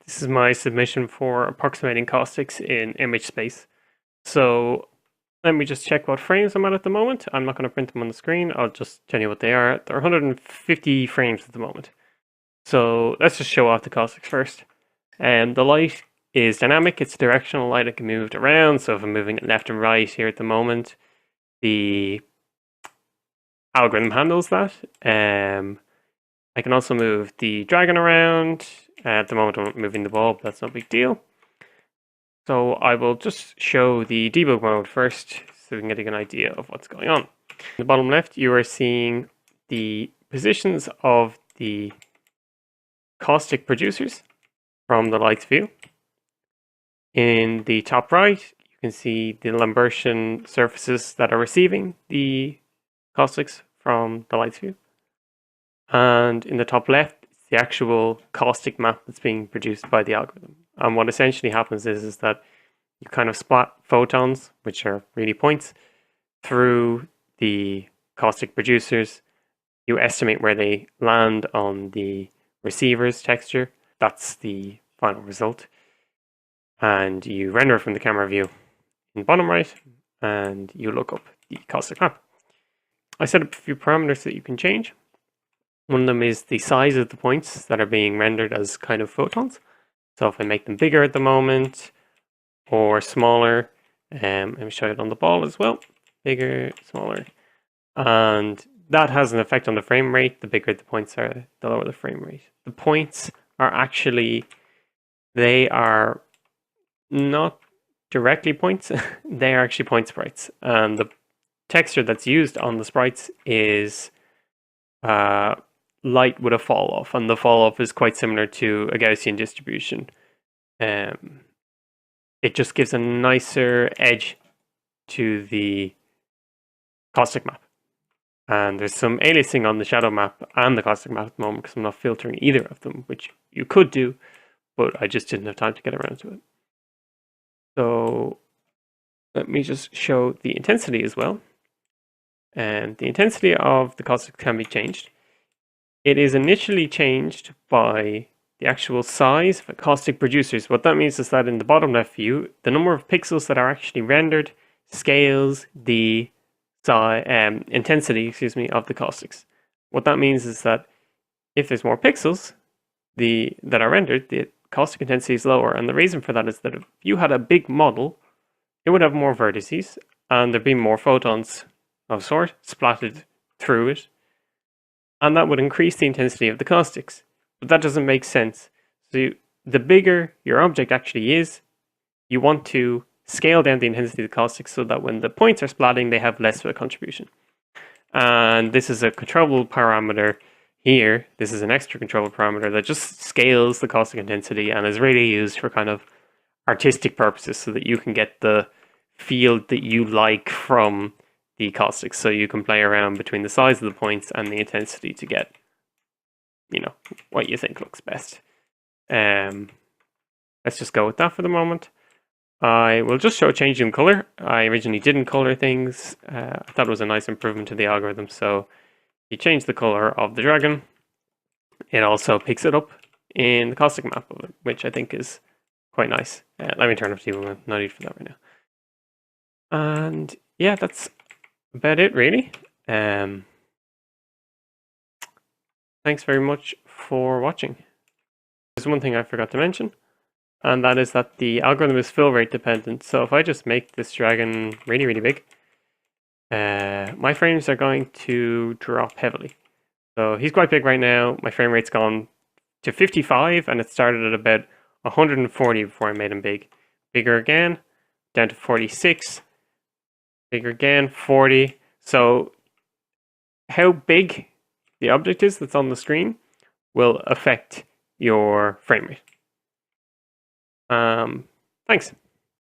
This is my submission for Approximating Caustics in image space. So let me just check what frames I'm at the moment. I'm not going to print them on the screen. I'll just tell you what they are. They're 150 frames at the moment. So let's just show off the caustics first. The light is dynamic. It's directional light. It can move around. So if I'm moving it left and right here at the moment, the algorithm handles that. I can also move the dragon around. At the moment I'm moving the ball, but that's no big deal. So I will just show the debug mode first so we can get a good idea of what's going on. In the bottom left you are seeing the positions of the caustic producers from the light's view. In the top right you can see the Lambertian surfaces that are receiving the caustics from the light's view. And in the top left it's the actual caustic map that's being produced by the algorithm. And what essentially happens is that you kind of splat photons, which are really points, through the caustic producers. You estimate where they land on the receiver's texture. That's the final result. And you render from the camera view in the bottom right, and you look up the caustic map. I set up a few parameters that you can change. One of them is the size of the points that are being rendered as kind of photons. So if I make them bigger at the moment or smaller, let me show it on the ball as well. Bigger, smaller. And that has an effect on the frame rate. The bigger the points are, the lower the frame rate. The points are actually, they are not directly points. They are actually point sprites. And the texture that's used on the sprites is light with a fall off, and the fall off is quite similar to a Gaussian distribution. It just gives a nicer edge to the caustic map. And there's some aliasing on the shadow map and the caustic map at the moment because I'm not filtering either of them, which you could do, but I just didn't have time to get around to it. So let me just show the intensity as well. And the intensity of the caustic can be changed. It is initially changed by the actual size of caustic producers. What that means is that in the bottom left view, the number of pixels that are actually rendered scales the intensity, of the caustics. What that means is that if there's more pixels that are rendered, the caustic intensity is lower. And the reason for that is that if you had a big model, it would have more vertices and there'd be more photons of sort splattered through it. And that would increase the intensity of the caustics. But that doesn't make sense. So the bigger your object actually is, you want to scale down the intensity of the caustics so that when the points are splatting, they have less of a contribution. And this is a controllable parameter here. This is an extra controllable parameter that just scales the caustic intensity and is really used for kind of artistic purposes so that you can get the field that you like from the caustics. So you can play around between the size of the points and the intensity to get, what you think looks best. Let's just go with that for the moment. I will just show changing color. I originally didn't color things. I thought it was a nice improvement to the algorithm. So you change the color of the dragon. It also picks it up in the caustic map of it, which I think is quite nice. Let me turn off the TV. No need for that right now. And yeah, that's about it really. Thanks very much for watching. There's one thing I forgot to mention, and that is that the algorithm is fill rate dependent. So if I just make this dragon really, really big, my frames are going to drop heavily. So he's quite big right now. My frame rate's gone to 55 and it started at about 140 before I made him big. Bigger again, down to 46. Bigger again, 40. So how big the object is that's on the screen will affect your frame rate. Thanks.